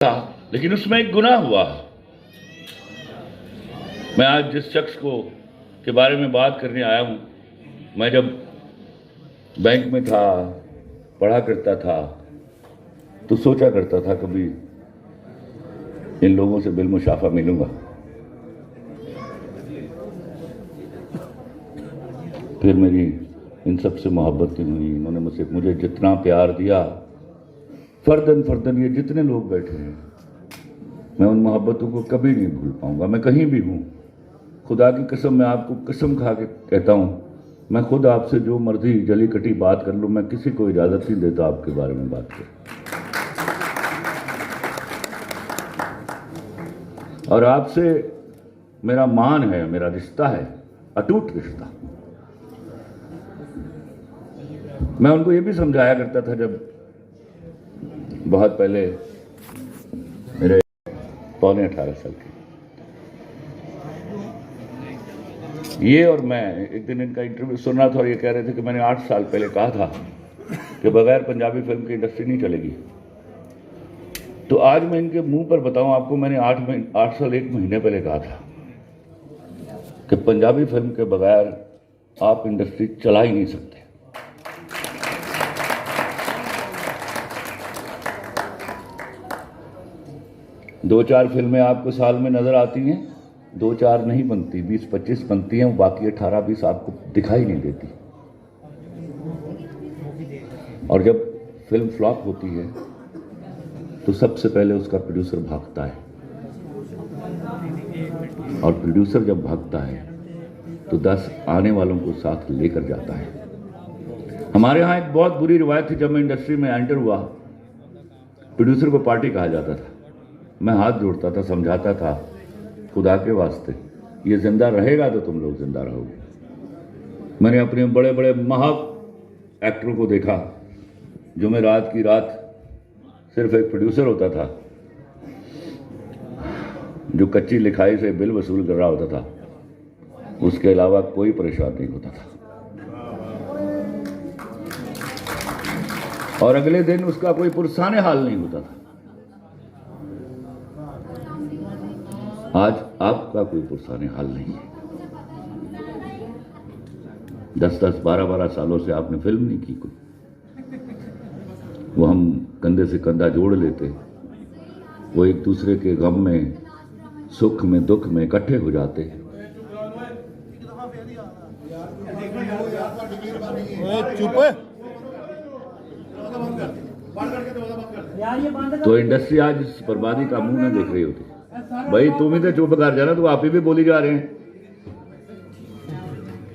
था, लेकिन उसमें एक गुनाह हुआ। मैं आज जिस शख्स को के बारे में बात करने आया हूं, मैं जब बैंक में था, पढ़ा करता था, तो सोचा करता था कभी इन लोगों से बिलमुशाफा मिलूंगा। फिर मेरी इन सब से मोहब्बतें हुई। इन्होंने मुझे जितना प्यार दिया, फर्दन फर्दन ये जितने लोग बैठे हैं, मैं उन मोहब्बतों को कभी नहीं भूल पाऊंगा। मैं कहीं भी हूं, खुदा की कसम, मैं आपको कसम खा के कहता हूं, मैं खुद आपसे जो मर्जी जली कटी बात कर लूं, मैं किसी को इजाजत नहीं देता आपके बारे में बात कर। और आपसे मेरा मान है, मेरा रिश्ता है, अटूट रिश्ता। मैं उनको ये भी समझाया करता था, जब बहुत पहले, मेरे पौने 18 साल के, ये और मैं एक दिन इनका इंटरव्यू सुन रहा था और ये कह रहे थे कि मैंने 8 साल पहले कहा था कि बगैर पंजाबी फिल्म की इंडस्ट्री नहीं चलेगी। तो आज मैं इनके मुंह पर बताऊं आपको, मैंने 8 साल 1 महीने पहले कहा था कि पंजाबी फिल्म के बगैर आप इंडस्ट्री चला ही नहीं सकते। दो चार फिल्में आपको साल में नजर आती हैं, 2-4 नहीं बनती, 20-25 बनती हैं, बाकी 18-20 आपको दिखाई नहीं देती। और जब फिल्म फ्लॉप होती है तो सबसे पहले उसका प्रोड्यूसर भागता है, और प्रोड्यूसर जब भागता है तो 10 आने वालों को साथ लेकर जाता है। हमारे यहाँ एक बहुत बुरी रिवायत थी, जब मैं इंडस्ट्री में एंटर हुआ, प्रोड्यूसर को पार्टी कहा जाता था। मैं हाथ जोड़ता था, समझाता था, खुदा के वास्ते ये जिंदा रहेगा तो तुम लोग जिंदा रहोगे। मैंने अपने बड़े बड़े महा एक्टरों को देखा, जो मैं रात की रात सिर्फ एक प्रोड्यूसर होता था, जो कच्ची लिखाई से बिल वसूल कर रहा होता था, उसके अलावा कोई परेशान नहीं होता था। और अगले दिन उसका कोई पुरसाने हाल नहीं होता था। आज आपका कोई पुरसाने हाल नहीं है। 10-10, 12-12 सालों से आपने फिल्म नहीं की कोई, वो हम कंधे से कंधा जोड़ लेते, वो एक दूसरे के गम में, सुख में, दुख में इकट्ठे हो जाते। तो इंडस्ट्री आज इस बर्बादी का मुंह न देख रही होती। भाई तुम ही तो चुप कर जाना, तो आप ही भी बोली जा रहे हैं।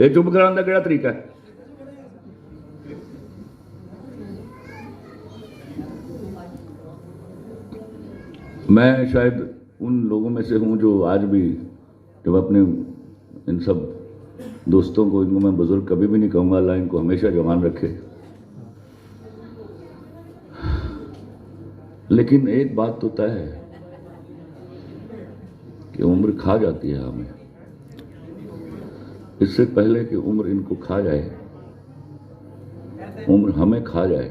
ये चुप कराने का क्या तरीका है? मैं शायद उन लोगों में से हूं जो आज भी, जब अपने इन सब दोस्तों को, इनको मैं बुजुर्ग कभी भी नहीं कहूंगा, अल्लाह इनको हमेशा जवान रखे, लेकिन एक बात तो तय है कि उम्र खा जाती है हमें। इससे पहले कि उम्र इनको खा जाए, उम्र हमें खा जाए,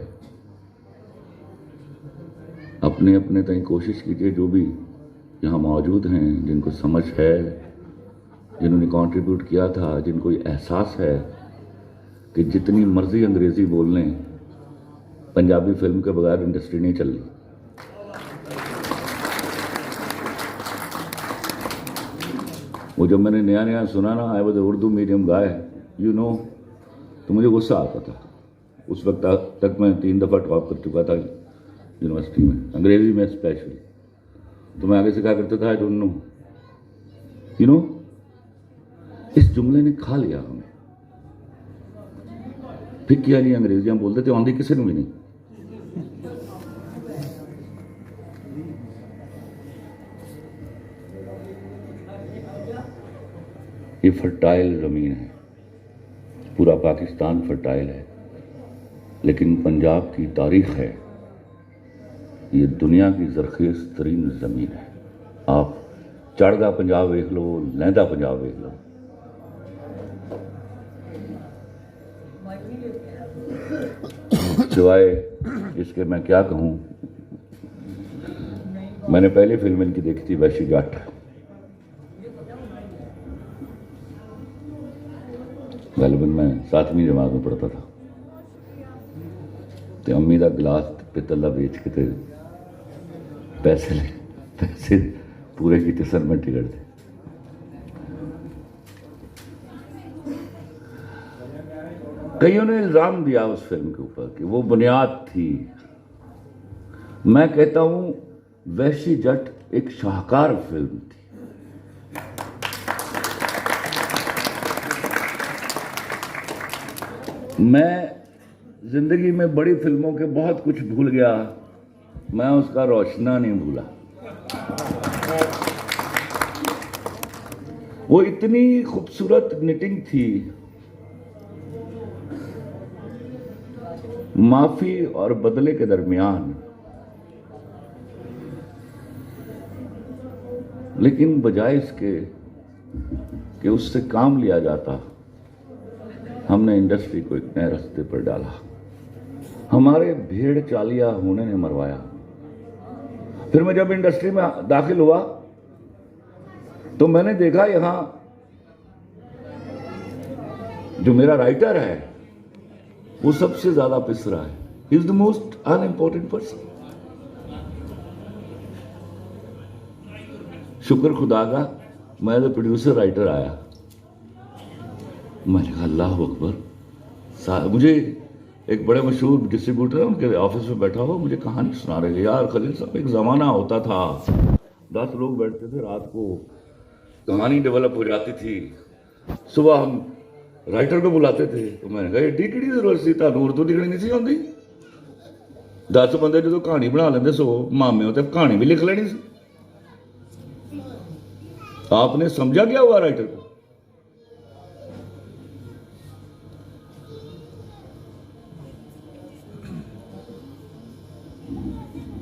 अपने अपने तक कोशिश कीजिए, जो भी यहाँ मौजूद हैं, जिनको समझ है, जिन्होंने कंट्रीब्यूट किया था, जिनको एहसास है कि जितनी मर्जी अंग्रेजी बोल लें, पंजाबी फिल्म के बगैर इंडस्ट्री नहीं चल रही। वो जब मैंने नया नया सुना ना, I was Urdu medium guy, you know, तो मुझे गुस्सा आता था। उस वक्त तक मैं 3 दफ़ा टॉप कर चुका था यूनिवर्सिटी में, अंग्रेजी में स्पेशली। तो मैं आगे से कहा करता था, I don't know, you know. इस जुमले ने खा लिया हमें। फिर क्या नहीं अंग्रेजियां बोलते थे, आंधी किसी ने भी नहीं। ये फर्टाइल ज़मीन है, पूरा पाकिस्तान फर्टाइल है, लेकिन पंजाब की तारीख है, ये दुनिया की ज़रखेज़ तरीन ज़मीन है। आप चढ़दा पंजाब देख लो, लहंदा पंजाब देख लो, सिवाय इसके मैं क्या कहूँ, मैंने पहली फिल्म इनकी देखी थी वैशी जाट। गालिबन मैं 7वीं जमात में पढ़ता था। तो अम्मी का गिलास पित्तल का बेच के ते पैसे पूरे किए सर में टिकट थे। कईयों ने इल्जाम दिया उस फिल्म के ऊपर कि वो बुनियाद थी। मैं कहता हूं वैशी जट एक शाहकार फिल्म थी। मैं जिंदगी में बड़ी फिल्मों के बहुत कुछ भूल गया, मैं उसका रोशना नहीं भूला। वो इतनी खूबसूरत निटिंग थी, माफी और बदले के दरमियान, लेकिन बजाय इसके कि उससे काम लिया जाता, हमने इंडस्ट्री को एक नए रास्ते पर डाला। हमारे भेड़ चालिया होने ने मरवाया। फिर मैं जब इंडस्ट्री में दाखिल हुआ तो मैंने देखा यहां जो मेरा राइटर है वो सबसे ज्यादा पिस रहा है। He is the most unimportant person. शुक्र खुदा का, मैं तो प्रोड्यूसर राइटर आया। मैंने कहा अल्लाह अकबर। मुझे एक बड़े मशहूर डिस्ट्रीब्यूटर है, उनके ऑफिस में बैठा हो, मुझे कहानी सुना रहे थे। यार खलील साहब, एक ज़माना होता था 10 लोग बैठते थे, रात को कहानी डेवलप हो जाती थी, सुबह हम राइटर को बुलाते थे। तो मैंने कहा एडी कि जरूरत सी, तुम उर्दू लिखनी नहीं सी आती? 10 बंदे जो कहानी बना लेंगे 100 मामे होते कहानी भी लिख लेनी सी। आपने समझा क्या हुआ राइटर को?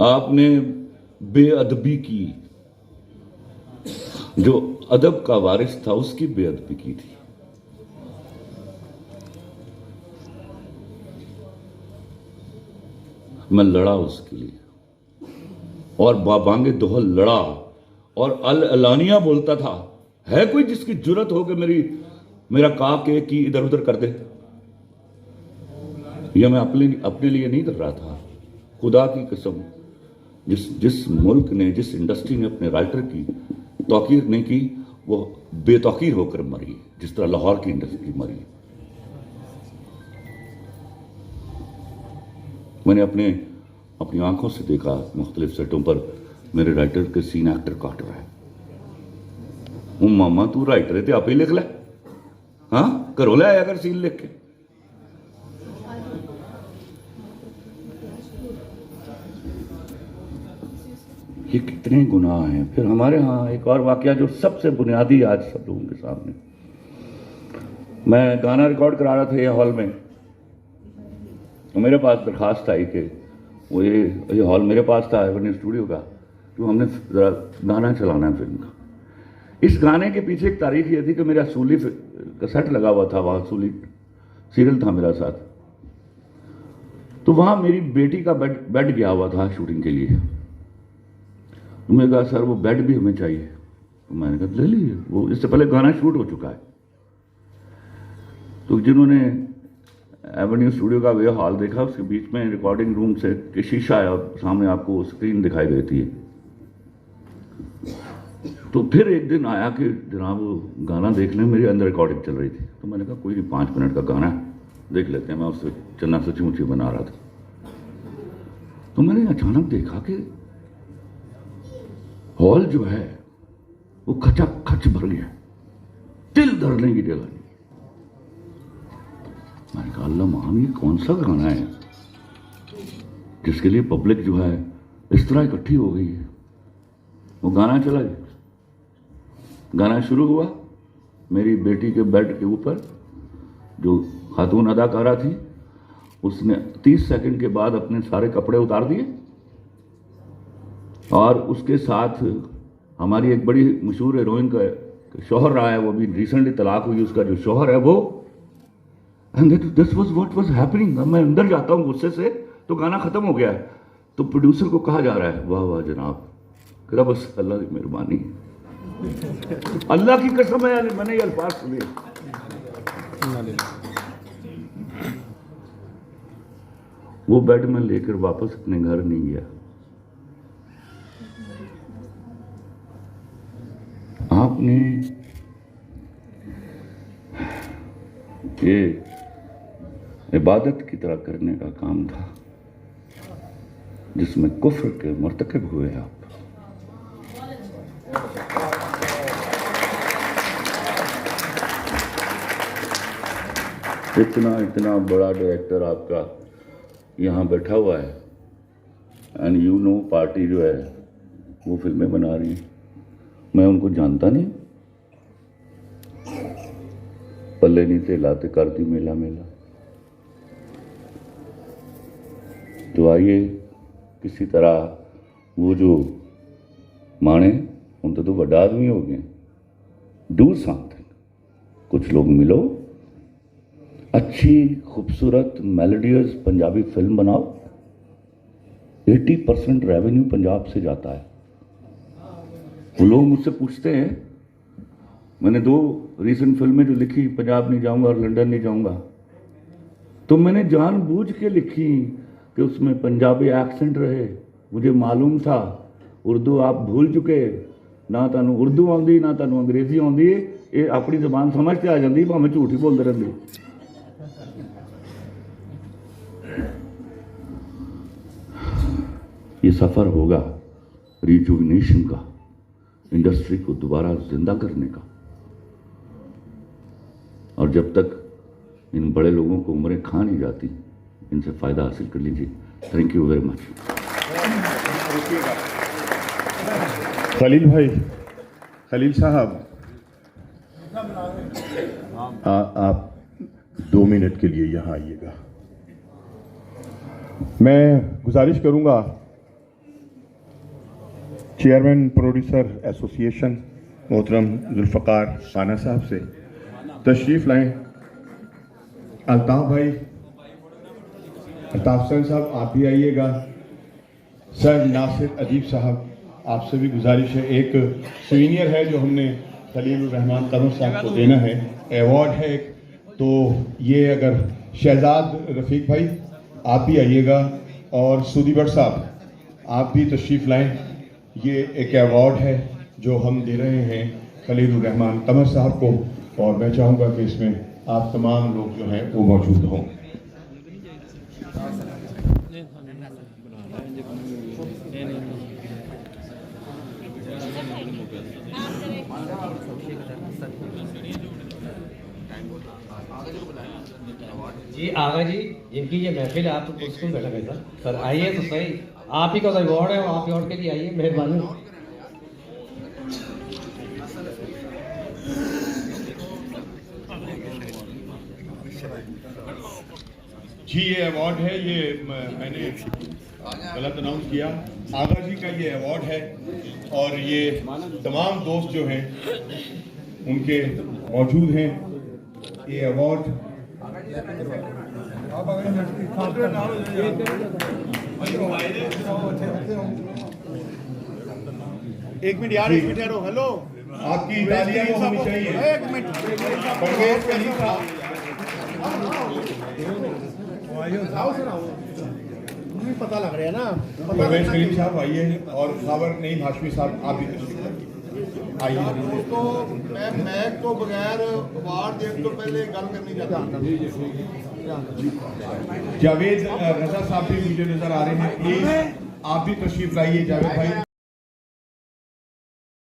आपने बेअदबी की, जो अदब का वारिस था उसकी बेअदबी की थी। मैं लड़ा उसके लिए और बाबांगे दोहल लड़ा और अल अलानिया बोलता था। है कोई जिसकी जुर्रत हो कि मेरा का के की इधर उधर कर दे? यह मैं अपने लिए नहीं कर रहा था। खुदा की कसम, जिस मुल्क ने, जिस इंडस्ट्री ने अपने राइटर की तौकीर नहीं की, वो बेतौकीर होकर मरी, जिस तरह लाहौर की इंडस्ट्री मरी। मैंने अपनी आंखों से देखा मुख्तलिफ सेटों पर मेरे राइटर के सीन एक्टर काट रहा है। मामा तू राइटर है तो आप ही लिख ले, हाँ घरों ले आया कर सीन लिख के। ये कितने गुनाह हैं। फिर हमारे यहाँ एक और वाकया जो सबसे बुनियादी आज सब लोगों के सामने, मैं गाना रिकॉर्ड करा रहा था ये हॉल में, तो मेरे पास दरखास्त आई कि वो ये हॉल मेरे पास था एवेन्यू स्टूडियो का, तो हमने ज़रा गाना चलाना है फिल्म का। इस गाने के पीछे एक तारीख ये थी कि मेरा सूली का सेट लगा हुआ था, वहाँ सूली सीरियल था मेरा साथ, तो वहाँ मेरी बेटी का बेड गया हुआ था शूटिंग के लिए। तो मैंने कहा सर वो बेड भी हमें चाहिए। तो मैंने कहा ले लीजिए, वो इससे पहले गाना शूट हो चुका है। तो जिन्होंने एवेन्यू स्टूडियो का वे हॉल देखा, उसके बीच में रिकॉर्डिंग रूम से के शीशा है और सामने आपको स्क्रीन दिखाई देती है। तो फिर एक दिन आया कि जनाब वो गाना देखने मेरे अंदर रिकॉर्डिंग चल रही थी। तो मैंने कहा कोई नहीं, 5 मिनट का गाना है, देख लेते हैं। मैं उससे चन्ना सची मुची बना रहा था, तो मैंने अचानक देखा कि हॉल जो है वो खचा खच भर गया, तिल धरने की जगह नहीं। मैंने कहा अल्लाह मान, ये कौन सा गाना है जिसके लिए पब्लिक जो है इस तरह इकट्ठी हो गई है? वो गाना चला गया। गाना शुरू हुआ, मेरी बेटी के बेड के ऊपर जो खातून अदाकारा थी उसने 30 सेकंड के बाद अपने सारे कपड़े उतार दिए और उसके साथ हमारी एक बड़ी मशहूर हीरोइन का शौहर रहा है, वो भी रिसेंटली तलाक हुई, उसका जो शौहर है वो। And this was what was happening. मैं अंदर जाता हूँ गुस्से से, तो गाना खत्म हो गया है, तो प्रोड्यूसर को कहा जा रहा है वाह वाह जनाब, कहता बस अल्लाह की मेहरबानी, अल्लाह की कसम है, मैंने ये अल्फाज सुने। वो बेड में लेकर वापस अपने घर नहीं गया। आपने ये इबादत की तरह करने का काम था जिसमें कुफ्र के मर्तकब हुए आप। इतना बड़ा डायरेक्टर आपका यहाँ बैठा हुआ है, एंड यू नो पार्टी जो है वो फिल्में बना रही है, मैं उनको जानता नहीं, पल्ले नहीं थे लाते करती मेला मेला। तो आइए किसी तरह वो जो माने उन तो बड़ा आदमी हो गए, डू समथिंग, कुछ लोग मिलो, अच्छी खूबसूरत मेलोडियस पंजाबी फिल्म बनाओ। 80% रेवेन्यू पंजाब से जाता है। वो लोग मुझसे पूछते हैं, मैंने 2 रीसेंट फिल्में जो लिखी, पंजाब नहीं जाऊंगा और लंदन नहीं जाऊंगा, तो मैंने जानबूझ के लिखी कि उसमें पंजाबी एक्सेंट रहे। मुझे मालूम था उर्दू आप भूल चुके, ना तुहानू उर्दू आती ना तुहानू अंग्रेजी आती, ये अपनी जबान समझ के आ जाती, भावें झूठ ही बोलते रहते। ये सफ़र होगा रिजुविनेशन का, इंडस्ट्री को दोबारा जिंदा करने का, और जब तक इन बड़े लोगों को उम्रें खा नहीं जाती, इनसे फ़ायदा हासिल कर लीजिए। Thank you very much. Khalil भाई, खलील साहब, आप 2 मिनट के लिए यहाँ आइएगा। मैं गुजारिश करूँगा चेयरमैन प्रोड्यूसर एसोसिएशन मोहतरम जुल्फ़कार खाना साहब से तशरीफ़ लाएं। अल्ताफ़ भाई, अल्ताफ़ साहब आप भी आइएगा। सर नासिर अदीब साहब, आपसे भी गुजारिश है, एक सीनियर है जो हमने खलील रहमान कमर साहब को देना है, अवार्ड है एक, तो ये अगर शहजाद रफ़ीक भाई आप भी आइएगा, और सुदी भट्ट साहब आप भी तशरीफ़ लाएं। ये एक अवार्ड है जो हम दे रहे हैं खलील रहमान कमर साहब को, और मैं चाहूँगा कि इसमें आप तमाम लोग जो हैं वो मौजूद हों। जी आगा जी, इनकी ये महफिल है, आप तो बिल्कुल बैठा बैठा सर, आइए तो सही, आप ही का अवार्ड है, आप अवार्ड के लिए आइए, मेहरबानी। जी ये अवार्ड है, ये मैंने गलत अनाउंस किया, आगा जी का ये अवार्ड है, और ये तमाम दोस्त जो हैं उनके मौजूद हैं। ये अवार्ड एक मिनट यार, एक मिनट ठहरो। हेलो, आपकी तालियां तो होनी चाहिए। एक मिनट, परवेज कलीम साहब, पता लग रहा है ना, परवेज कलीम साहब आइए, और खावर नईम हाशमी साहब आप भी तशरीफ लाइए। आइए। दोस्तों, मैं तो बगैर अवार्ड देने तो पहले गल करनी चाहता। जावेद रजा साहब भी मुझे नजर आ रहे हैं, प्लीज आप भी तशरीफ लाइए। जावेद भाई।